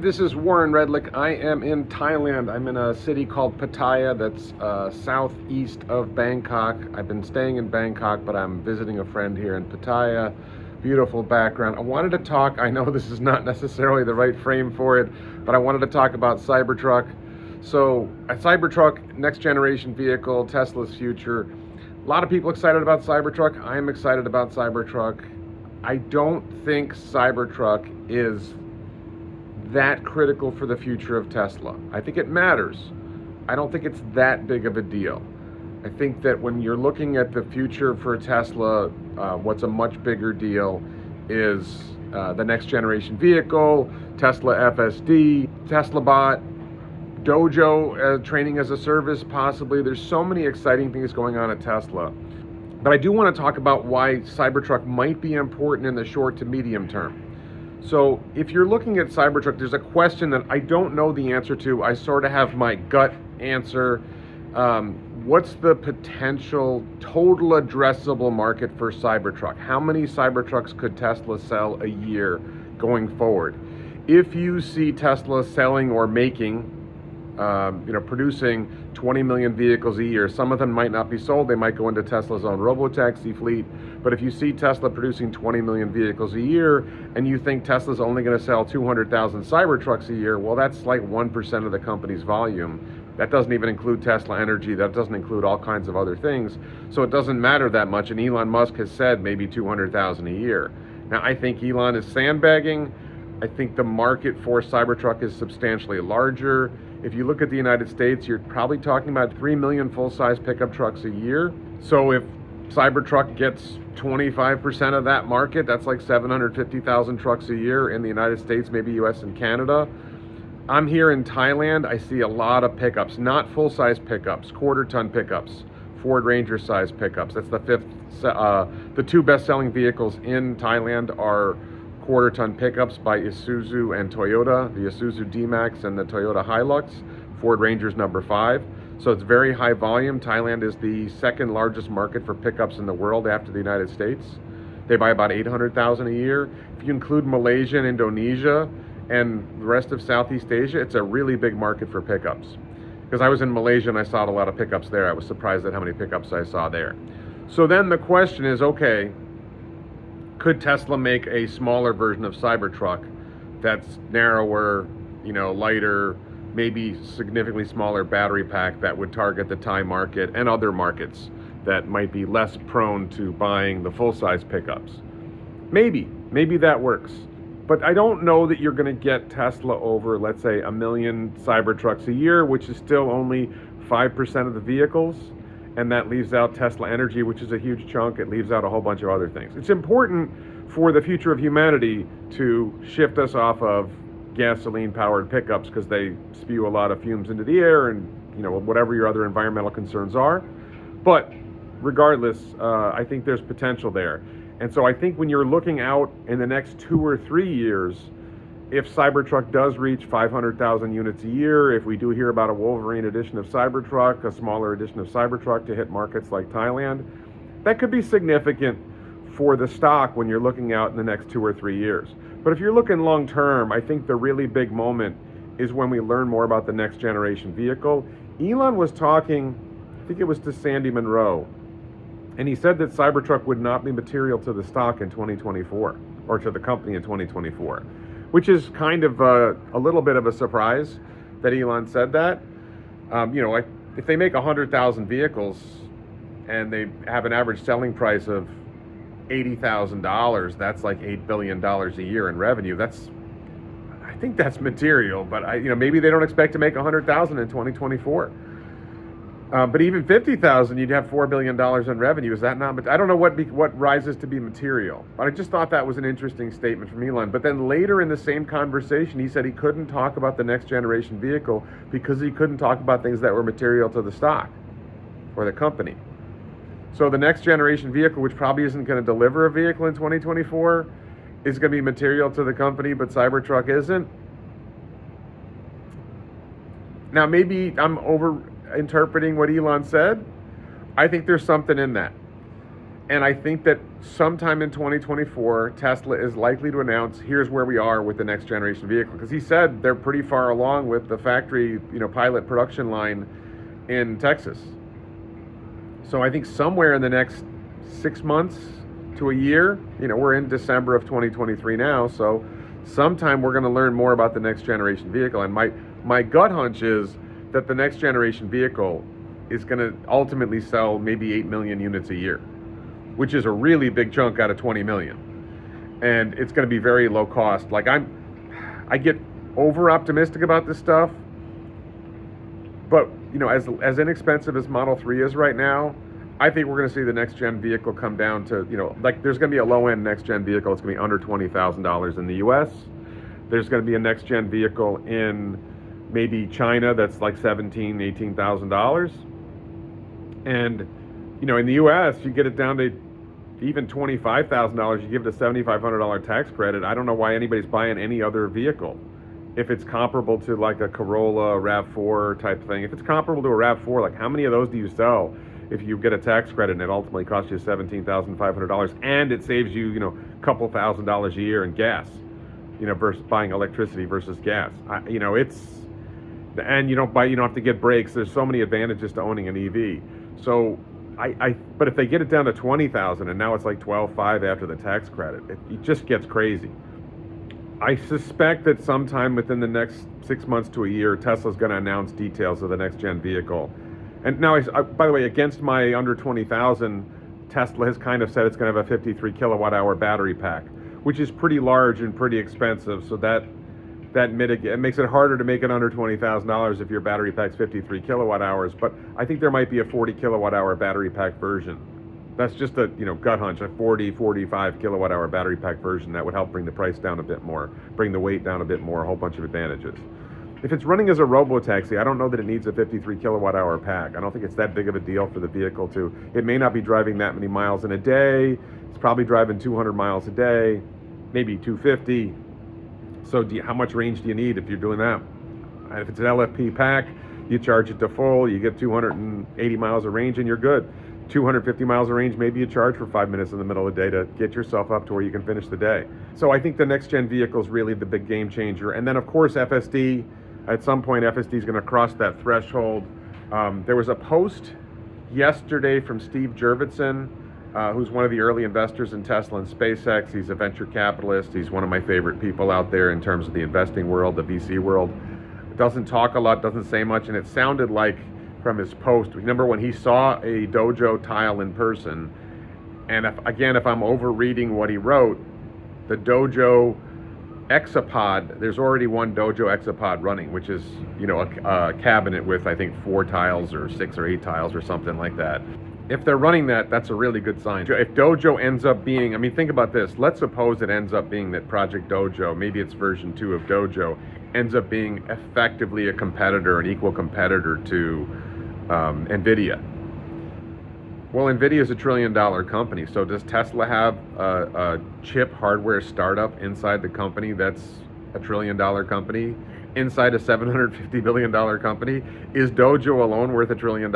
This is Warren Redlick. I am in Thailand. I'm in a city called Pattaya that's southeast of Bangkok. I've been staying in Bangkok, but I'm visiting a friend here in Pattaya. Beautiful background. I wanted to talk, I know this is not necessarily the right frame for it, but I wanted to talk about Cybertruck. So, a Cybertruck, next generation vehicle, Tesla's future. A lot of people excited about Cybertruck. I'm excited about Cybertruck. I don't think Cybertruck is that critical for the future of Tesla. I think it matters. I don't think it's that big of a deal. I think that when you're looking at the future for Tesla, what's a much bigger deal is the next generation vehicle, Tesla FSD, Tesla Bot, Dojo, training as a service, possibly. There's so many exciting things going on at Tesla. But I do want to talk about why Cybertruck might be important in the short to medium term. So if you're looking at Cybertruck, there's a question that I don't know the answer to. I sort of have my gut answer. What's the potential total addressable market for Cybertruck? How many Cybertrucks could Tesla sell a year going forward? If you see Tesla selling or making, producing 20 million vehicles a year, some of them might not be sold. They might go into Tesla's own robotaxi fleet. But if you see Tesla producing 20 million vehicles a year and you think Tesla's only going to sell 200,000 Cybertrucks a year, well, that's like 1% of the company's volume. That doesn't even include Tesla Energy. That doesn't include all kinds of other things. So it doesn't matter that much. And Elon Musk has said maybe 200,000 a year. Now, I think Elon is sandbagging. I think the market for Cybertruck is substantially larger. If you look at the United States, you're probably talking about 3 million full-size pickup trucks a year. So if Cybertruck gets 25% of that market, that's like 750,000 trucks a year in the United States, maybe US and Canada. I'm here in Thailand. I see a lot of pickups, not full-size pickups, quarter-ton pickups, Ford Ranger-size pickups. That's the two best-selling vehicles in Thailand are quarter-ton pickups by Isuzu and Toyota, the Isuzu D-Max and the Toyota Hilux. Ford Ranger's number 5. So it's very high volume. Thailand is the second largest market for pickups in the world after the United States. They buy about 800,000 a year. If you include Malaysia and Indonesia and the rest of Southeast Asia, it's a really big market for pickups. Because I was in Malaysia and I saw a lot of pickups there. I was surprised at how many pickups I saw there. So then the question is, okay, could Tesla make a smaller version of Cybertruck that's narrower, lighter, maybe significantly smaller battery pack that would target the Thai market and other markets that might be less prone to buying the full-size pickups? Maybe that works. But I don't know that you're going to get Tesla over, let's say, 1 million Cybertrucks a year, which is still only 5% of the vehicles. And that leaves out Tesla Energy, which is a huge chunk. It leaves out a whole bunch of other things. It's important for the future of humanity to shift us off of gasoline-powered pickups because they spew a lot of fumes into the air and, whatever your other environmental concerns are. But regardless, I think there's potential there. And so I think when you're looking out in the next 2 or 3 years, if Cybertruck does reach 500,000 units a year, if we do hear about a Wolverine edition of Cybertruck, a smaller edition of Cybertruck to hit markets like Thailand, that could be significant for the stock when you're looking out in the next 2 or 3 years. But if you're looking long term, I think the really big moment is when we learn more about the next generation vehicle. Elon was talking, I think it was to Sandy Munro, and he said that Cybertruck would not be material to the stock in 2024, or to the company in 2024. Which is kind of a little bit of a surprise that Elon said that. If they make 100,000 vehicles and they have an average selling price of $80,000, that's like $8 billion a year in revenue. I think that's material, but maybe they don't expect to make 100,000 in 2024. But even 50,000, you'd have $4 billion in revenue. Is that not? I don't know what rises to be material. But I just thought that was an interesting statement from Elon. But then later in the same conversation, he said he couldn't talk about the next generation vehicle because he couldn't talk about things that were material to the stock or the company. So the next generation vehicle, which probably isn't going to deliver a vehicle in 2024, is going to be material to the company, but Cybertruck isn't. Now, maybe I'm over interpreting what Elon said. I think there's something in that. And I think that sometime in 2024, Tesla is likely to announce, here's where we are with the next generation vehicle. Because he said they're pretty far along with the factory, pilot production line in Texas. So I think somewhere in the next 6 months to a year, we're in December of 2023 now. So sometime we're going to learn more about the next generation vehicle. And my gut hunch is that the next generation vehicle is going to ultimately sell maybe 8 million units a year, which is a really big chunk out of 20 million. And it's going to be very low cost. Like I get over optimistic about this stuff, but as inexpensive as Model 3 is right now, I think we're going to see the next gen vehicle come down to, there's going to be a low end next gen vehicle. It's going to be under $20,000 in the US. There's going to be a next gen vehicle in maybe China that's like $17,000, $18,000. And in the U.S., you get it down to even $25,000. You give it a $7,500 tax credit. I don't know why anybody's buying any other vehicle. If it's comparable to like a Corolla, RAV4 type thing, if it's comparable to a RAV4, like how many of those do you sell if you get a tax credit and it ultimately costs you $17,500 and it saves you, a couple $1,000s a year in gas, versus buying electricity versus gas. And you don't have to get brakes. There's so many advantages to owning an EV. So but if they get it down to 20,000 and now it's like 12.5 after the tax credit, it just gets crazy. I suspect that sometime within the next 6 months to a year, Tesla's going to announce details of the next gen vehicle. And now, by the way, against my under 20,000, Tesla has kind of said it's going to have a 53 kilowatt hour battery pack, which is pretty large and pretty expensive. So that it makes it harder to make it under $20,000 if your battery pack's 53 kilowatt hours. But I think there might be a 40 kilowatt hour battery pack version. That's just a gut hunch, a 40, 45 kilowatt hour battery pack version that would help bring the price down a bit more, bring the weight down a bit more, a whole bunch of advantages. If it's running as a robo-taxi, I don't know that it needs a 53 kilowatt hour pack. I don't think it's that big of a deal for the vehicle it may not be driving that many miles in a day. It's probably driving 200 miles a day, maybe 250. So how much range do you need if you're doing that? And if it's an LFP pack, you charge it to full, you get 280 miles of range and you're good. 250 miles of range, maybe you charge for 5 minutes in the middle of the day to get yourself up to where you can finish the day. So I think the next gen vehicle is really the big game changer. And then of course FSD, at some point FSD is going to cross that threshold. There was a post yesterday from Steve Jurvetson, who's one of the early investors in Tesla and SpaceX. He's a venture capitalist. He's one of my favorite people out there in terms of the investing world, the VC world. Doesn't talk a lot, doesn't say much, and it sounded like from his post, remember when he saw a Dojo tile in person, and if I'm overreading what he wrote, the Dojo Exapod, there's already one Dojo Exapod running, which is, a cabinet with, I think, 4 tiles or 6 or 8 tiles or something like that. If they're running that, that's a really good sign. If Dojo ends up being, think about this. Let's suppose it ends up being that Project Dojo, maybe it's version 2 of Dojo, ends up being effectively a competitor, an equal competitor to NVIDIA. Well, NVIDIA is $1 trillion company. So does Tesla have a chip hardware startup inside the company that's $1 trillion company? Inside a $750 billion company? Is Dojo alone worth $1 trillion?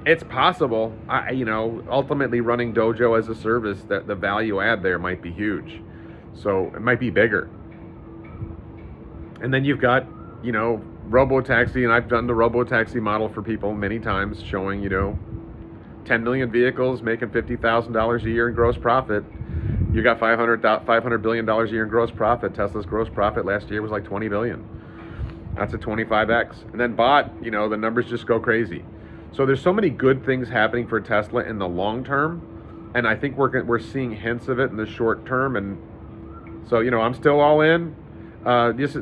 It's possible. Ultimately running Dojo as a service, that the value add there might be huge. So it might be bigger. And then you've got, robo-taxi, and I've done the robo-taxi model for people many times, showing, 10 million vehicles making $50,000 a year in gross profit. You got $500 billion a year in gross profit. Tesla's gross profit last year was like 20 billion. That's a 25x. And then bot, the numbers just go crazy. So there's so many good things happening for Tesla in the long term, and I think we're seeing hints of it in the short term. And so I'm still all in. This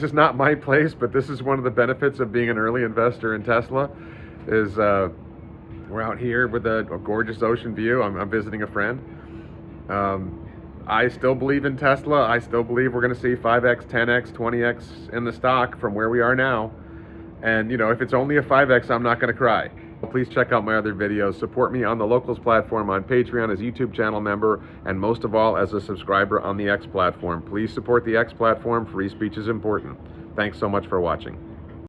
is not my place, but this is one of the benefits of being an early investor in Tesla. Is we're out here with a gorgeous ocean view. I'm visiting a friend. I still believe in Tesla. I still believe we're going to see 5x, 10x, 20x in the stock from where we are now. And if it's only a 5x, I'm not going to cry. Please check out my other videos. Support me on the Locals platform, on Patreon as a YouTube channel member, and most of all as a subscriber on the X platform. Please support the X platform. Free speech is important. Thanks so much for watching.